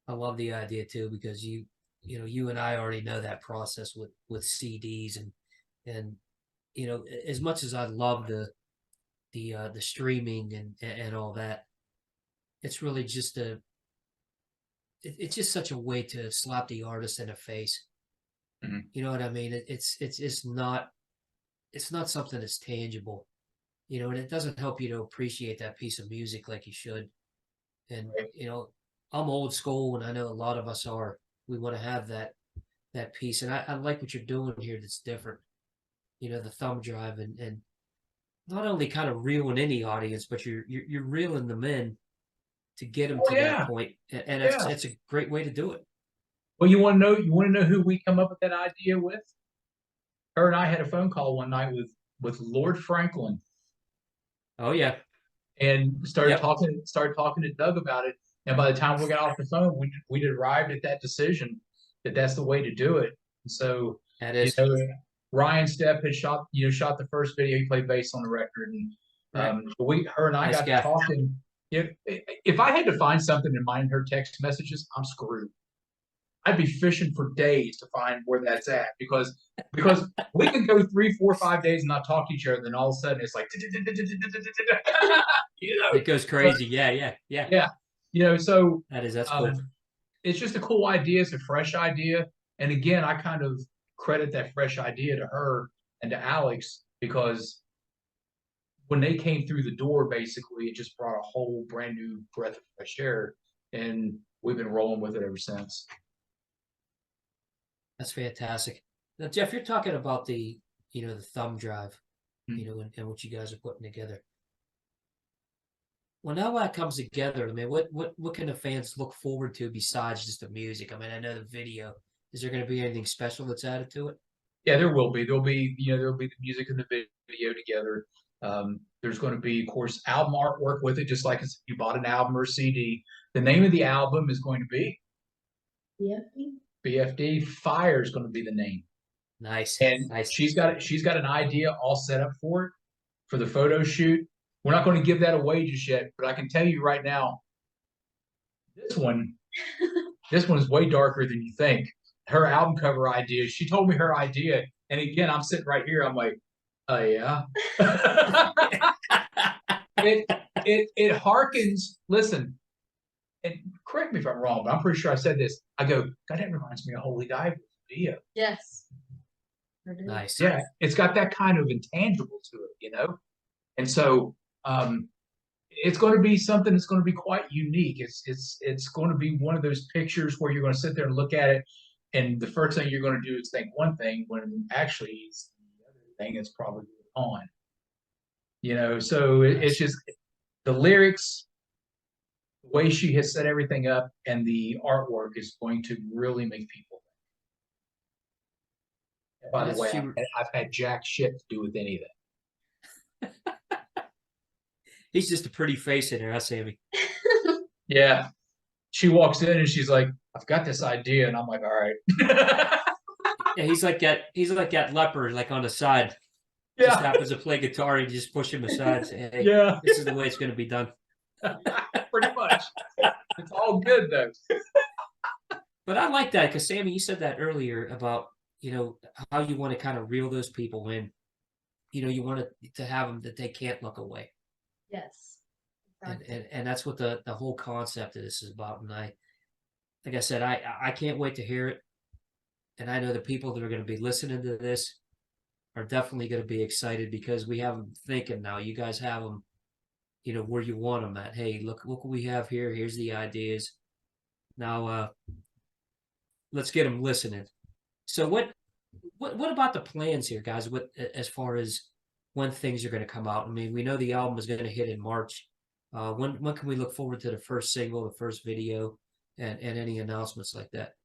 I love the idea too, because you and I already know that process with CDs and as much as I love the streaming and all that, it's really just it's just such a way to slap the artist in the face. Mm-hmm. You know what I mean? It's not something that's tangible, and it doesn't help you to appreciate that piece of music like you should. And right. I'm old school, and I know a lot of us are. We want to have that piece, and I like what you're doing here. That's different, the thumb drive, and not only kind of reeling in the audience, but you're reeling them in to get them to that point, and it's a great way to do it. Well, you want to know who we come up with that idea with? Her and I had a phone call one night with Lord Franklin. Oh yeah, and started talking to Doug about it. And by the time we got off the phone, we'd arrived at that decision that that's the way to do it. And so that is. Ryan Stepp had shot the first video. He played bass on the record, and her and I got to talking. If I had to find something in mine and her text messages, I'm screwed. I'd be fishing for days to find where that's at, because we can go 3, 4, 5 days and not talk to each other, and then all of a sudden it's like it goes crazy. Yeah. So that's cool. It's just a cool idea. It's a fresh idea, and again, I kind of credit that fresh idea to her and to Alex, because when they came through the door, basically it just brought a whole brand new breath of fresh air, and we've been rolling with it ever since. That's fantastic. Now, Jeff, you're talking about the thumb drive, and what you guys are putting together. When all that comes together, I mean, what can the fans look forward to besides just the music? I mean, I know the video. Is there going to be anything special that's added to it? Yeah, there will be. There'll be the music and the video together. There's going to be, of course, album artwork with it, just like if you bought an album or a CD. The name of the album is going to be BFD. Fire is going to be the name. Nice. And nice. She's got an idea all set up for the photo shoot. We're not going to give that away just yet, but I can tell you right now, this one is way darker than you think. Her album cover idea. She told me her idea, and again, I'm sitting right here. I'm like, oh yeah. It harkens. Listen, and correct me if I'm wrong, but I'm pretty sure I said this. I go, God, that reminds me of Holy Diver video. Yes. Sure do. Nice. Yeah, it's got that kind of intangible to it, you know? And so it's going to be something that's going to be quite unique. It's going to be one of those pictures where you're going to sit there and look at it, and the first thing you're going to do is think one thing when actually it's the other thing that's probably on. You know, so it's just the lyrics, the way she has set everything up, and the artwork is going to really make people think. By the way, I've had jack shit to do with any of that. He's just a pretty face in there, huh, Sammi? Yeah. She walks in and she's like, I've got this idea. And I'm like, all right. Yeah, he's like that leopard, like on the side. Yeah. Just happens to play guitar and you just push him aside and say, hey, Yeah. this is the way it's going to be done. Pretty much. It's all good though. But I like that because Sammi, you said that earlier about, how you want to kind of reel those people in. You want to have them that they can't look away. Yes. Exactly. And that's what the whole concept of this is about. And like I said, I can't wait to hear it. And I know the people that are going to be listening to this are definitely going to be excited because we have them thinking now. You guys have them, where you want them at. Hey, look what we have here. Here's the ideas. Now, let's get them listening. So what about the plans here, guys? What as far as when things are going to come out? I mean, we know the album is going to hit in March. When can we look forward to the first single, the first video, and any announcements like that?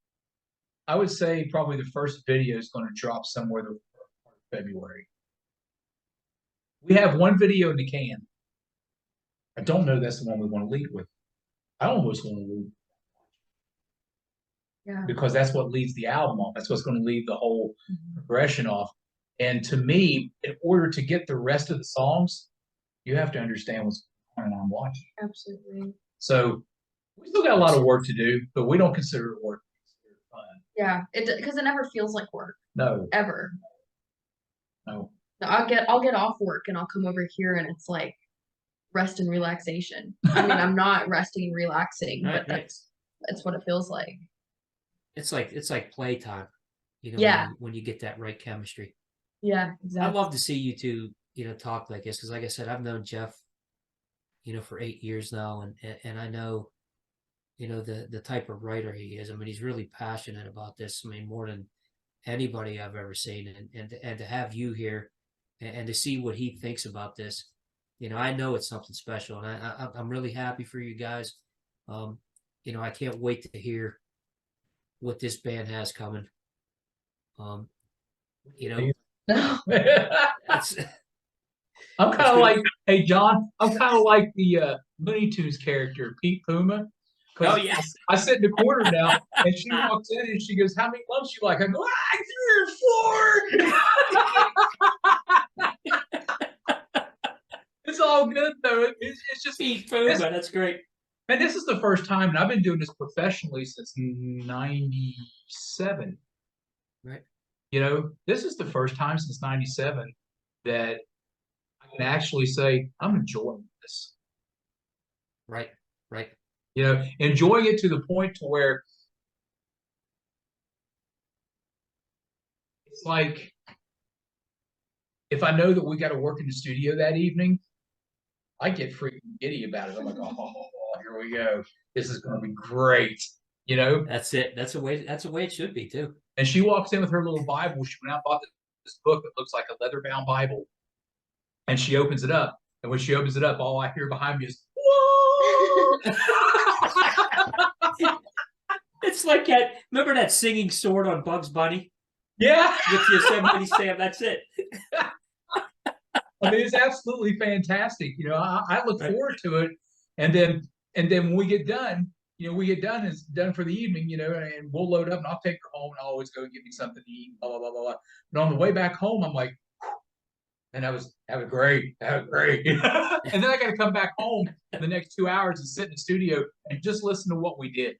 I would say probably the first video is going to drop somewhere in February. We have one video in the can. I don't know that's the one we want to lead with. I almost want to lead. Yeah. Because that's what leads the album off. That's what's going to lead the whole progression off. And to me, in order to get the rest of the songs, you have to understand what's going on watching. Absolutely. So we still got a lot of work to do, but we don't consider it work. We consider it fun. Yeah, because it never feels like work. No. Ever. No. I'll get off work and I'll come over here and it's like rest and relaxation. I mean, I'm not resting and relaxing, but that's what it feels like. It's like playtime, Yeah. when you get that right chemistry. Yeah, exactly. I'd love to see you two, talk like this because, like I said, I've known Jeff, for 8 years now, and I know, the type of writer he is. I mean, he's really passionate about this. I mean, more than anybody I've ever seen, and to have you here, and to see what he thinks about this, I know it's something special, and I'm really happy for you guys. I can't wait to hear what this band has coming. That's I'm kind of like, hey John, I'm kind of like the Looney Tunes character Pete Puma. Oh yeah. I sit in the corner now, and she walks in and she goes, "How many lumps you like?" I go, 3 or 4. It's all good though. It's just Pete Puma. That's great. And this is the first time, and I've been doing this professionally since '97. Right. This is the first time since '97 that I can actually say I'm enjoying this. Right. Right. Enjoying it to the point to where it's like if I know that we got to work in the studio that evening, I get freaking giddy about it. I'm like, oh, here we go. This is going to be great. That's it. That's the way it should be too. And she walks in with her little Bible. She went out and bought this book that looks like a leather-bound Bible. And she opens it up. And when she opens it up, all I hear behind me is, whoa! It's like that. Remember that singing sword on Bugs Bunny? Yeah. With Yosemite Sam. That's it. I mean, it's absolutely fantastic. I look forward to it. And then when we get done, it's done for the evening, and we'll load up and I'll take her home and I'll always go get me something to eat, blah, blah, blah, blah, blah. But on the way back home, I'm like, and that was great. And then I got to come back home the next 2 hours and sit in the studio and just listen to what we did.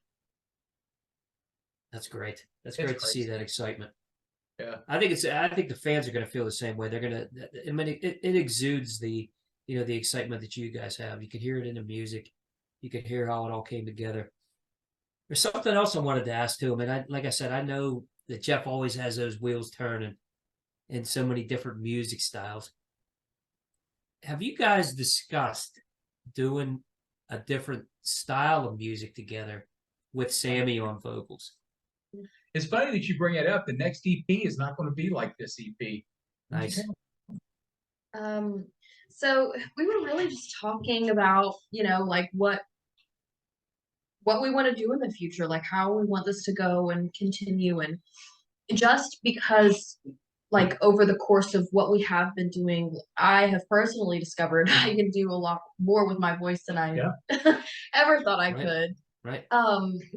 That's great. That's great to see that excitement. Yeah. I think the fans are going to feel the same way. They're going to, I mean, it exudes the, the excitement that you guys have. You can hear it in the music. you could hear how it all came together. There's something else I wanted to ask too. I mean, like I said, I know that Jeff always has those wheels turning in so many different music styles. Have you guys discussed doing a different style of music together with Sammi on vocals? It's funny that you bring it up. The next EP is not going to be like this EP. Nice. So we were really just talking about, you know, like what we want to do in the future, like how we want this to go and continue. And just because like over the course of what we have been doing, I have personally discovered I can do a lot more with my voice than I ever thought I could. Right.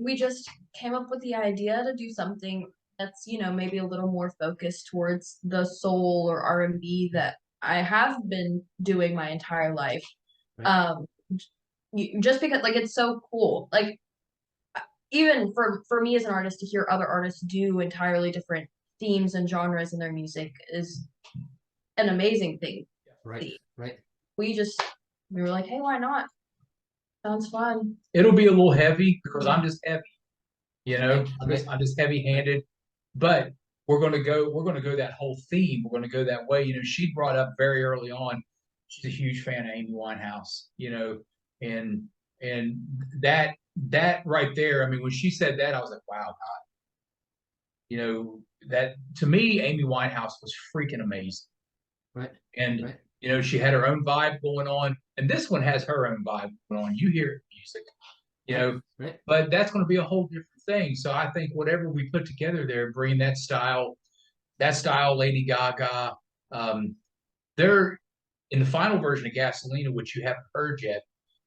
We just came up with the idea to do something that's, you know, maybe a little more focused towards the soul or R&B that I have been doing my entire life. Right. Just because like it's so cool. Like even for me as an artist to hear other artists do entirely different themes and genres in their music is an amazing thing. Right. Right. We were like, hey, why not? Sounds fun. It'll be a little heavy because I'm just heavy, you know. I'm just heavy-handed, but we're gonna go that whole theme. We're gonna go that way. You know, she brought up very early on. She's a huge fan of Amy Winehouse, you know, and that right there. I mean, when she said that, I was like, wow, God. You know, that to me, Amy Winehouse was freaking amazing. Right. And you know, she had her own vibe going on, and this one has her own vibe going on. You hear music, you know, but that's going to be a whole different thing. So I think whatever we put together there, bring that style, Lady Gaga, they're in the final version of Gasolina, which you haven't heard yet.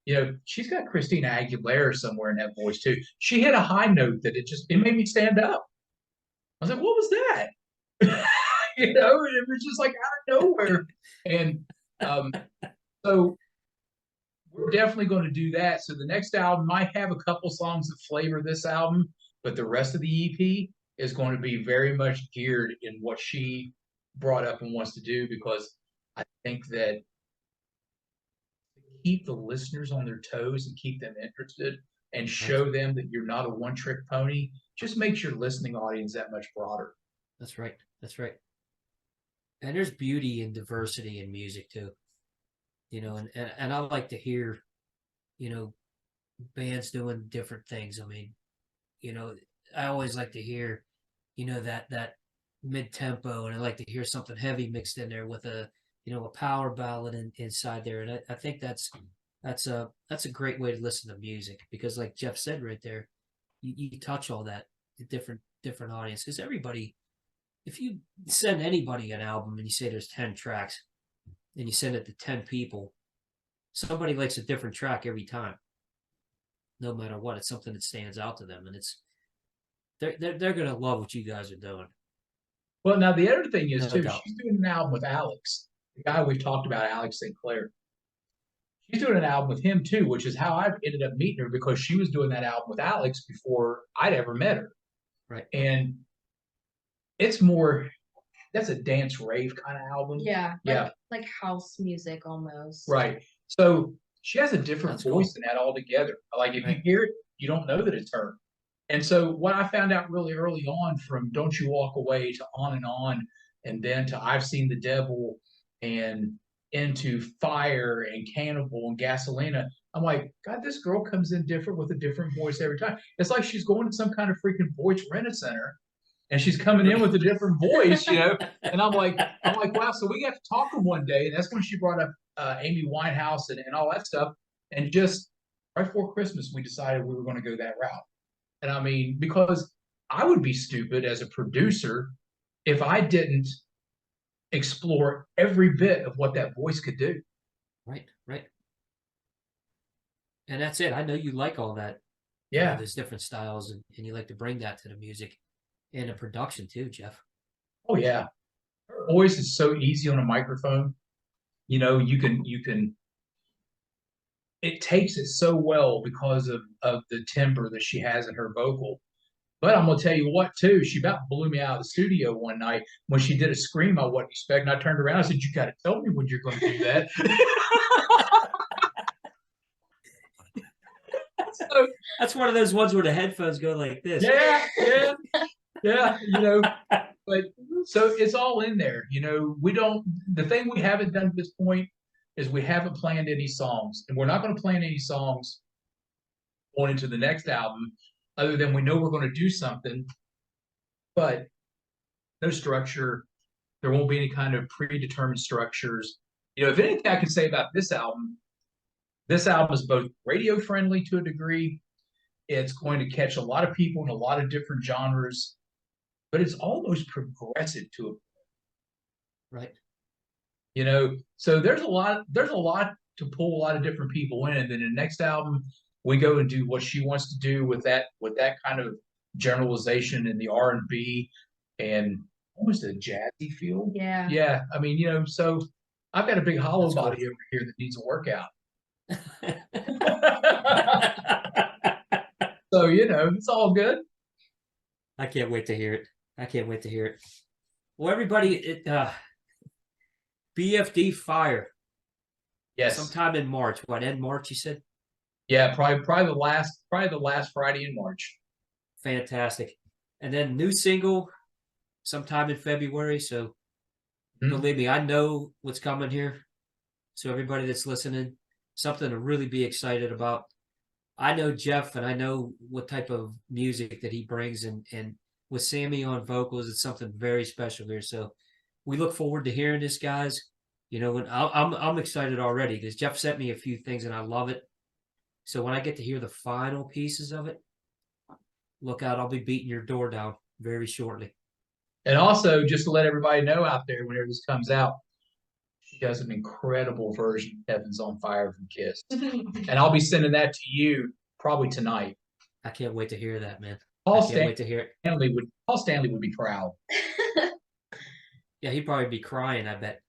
You know, she's got Christina Aguilera somewhere in that voice too. She hit a high note that it made me stand up. I was like, what was that? You know, it was just like out of nowhere. And so we're definitely going to do that. So the next album might have a couple songs that flavor this album, but the rest of the EP is going to be very much geared in what she brought up and wants to do, because I think that to keep the listeners on their toes and keep them interested and show them that you're not a one-trick pony just makes your listening audience that much broader. That's right. That's right. And there's beauty and diversity in music too, you know, and I like to hear, you know, bands doing different things. I mean, you know, I always like to hear, you know, that mid-tempo, and I like to hear something heavy mixed in there with a, you know, a power ballad inside there. And I think that's a great way to listen to music, because like Jeff said right there, you touch all that, the different audience, because everybody, if you send anybody an album and you say there's 10 tracks and you send it to 10 people, somebody likes a different track every time. No matter what, it's something that stands out to them, and they're gonna love what you guys are doing. Well, now the other thing is too, she's doing an album with Alex, the guy we've talked about, Alex St. Clair. She's doing an album with him too, which is how I ended up meeting her, because she was doing that album with Alex before I'd ever met her. Right. And it's more, that's a dance rave kind of album. Yeah. Like house music almost. Right. So she has a different voice than that altogether. Like if you hear it, you don't know that it's her. And so what I found out really early on, from Don't You Walk Away to On, and then to I've Seen the Devil, and into Fire and Cannibal and Gasolina, I'm like, God, this girl comes in different with a different voice every time. It's like she's going to some kind of freaking voice renaissance, and she's coming in with a different voice, you know. And I'm like, wow. So we got to talking one day, and that's when she brought up Amy Winehouse and all that stuff. And just right before Christmas, we decided we were going to go that route. And I mean, because I would be stupid as a producer if I didn't explore every bit of what that voice could do. Right. And that's it. I know you like all that. Yeah. You know, there's different styles, and you like to bring that to the music and the production too, Jeff. Oh yeah. Her voice is so easy on a microphone. You know, you can it takes it so well because of the timbre that she has in her vocal. But I'm gonna tell you what too, she about blew me out of the studio one night when she did a scream I wasn't expecting. I turned around, I said, you gotta tell me when you're gonna do that. So, That's one of those ones where the headphones go like this. yeah, you know, but so it's all in there, you know. The thing we haven't done at this point is we haven't planned any songs, and we're not going to plan any songs going into the next album, other than we know we're going to do something, but no structure. There won't be any kind of predetermined structures. You know, if anything I can say about this album is both radio friendly to a degree. It's going to catch a lot of people in a lot of different genres, but it's almost progressive to a point. Right. You know, so there's a lot to pull a lot of different people in. And then the next album, we go and do what she wants to do with that kind of generalization in the R&B and almost a jazzy feel. Yeah. Yeah. I mean, you know, so I've got a big hollow That's body cool. over here that needs a workout. So, you know, it's all good. I can't wait to hear it. I can't wait to hear it. Well, everybody, BFD Fire. Yes. Sometime in March. What, end March, you said? Yeah, probably the last Friday in March. Fantastic. And then new single sometime in February. So believe me, I know what's coming here. So everybody that's listening, something to really be excited about. I know Jeff, and I know what type of music that he brings, and with Sammi on vocals, it's something very special here. So we look forward to hearing this, guys. You know, and I'm excited already because Jeff sent me a few things, and I love it. So when I get to hear the final pieces of it, look out! I'll be beating your door down very shortly. And also, just to let everybody know out there, whenever this comes out, she does an incredible version of Heaven's on Fire from Kiss. And I'll be sending that to you probably tonight. I can't wait to hear that, man. Paul I can't wait to hear it. Stanley would be proud. Yeah, he'd probably be crying, I bet.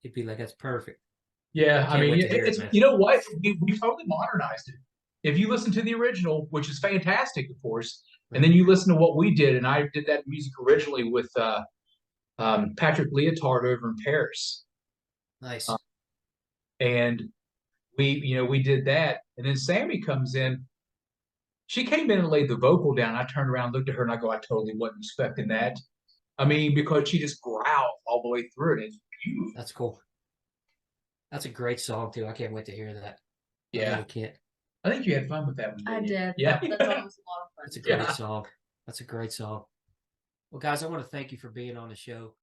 He'd be like, that's perfect. Yeah, I mean, it's it, you know what? We totally modernized it. If you listen to the original, which is fantastic, of course, and then you listen to what we did, and I did that music originally with Patrick Leotard over in Paris. Nice. And we did that, and then Sammi comes in. She came in and laid the vocal down. I turned around, looked at her, and I go, I totally wasn't expecting that. I mean, because she just growled all the way through it. It's beautiful. That's cool. That's a great song too. I can't wait to hear that. Yeah, I really can't. I think you had fun with that one. I did. Yeah, That song was a lot of fun. That's a great song. That's a great song. Well, guys, I want to thank you for being on the show.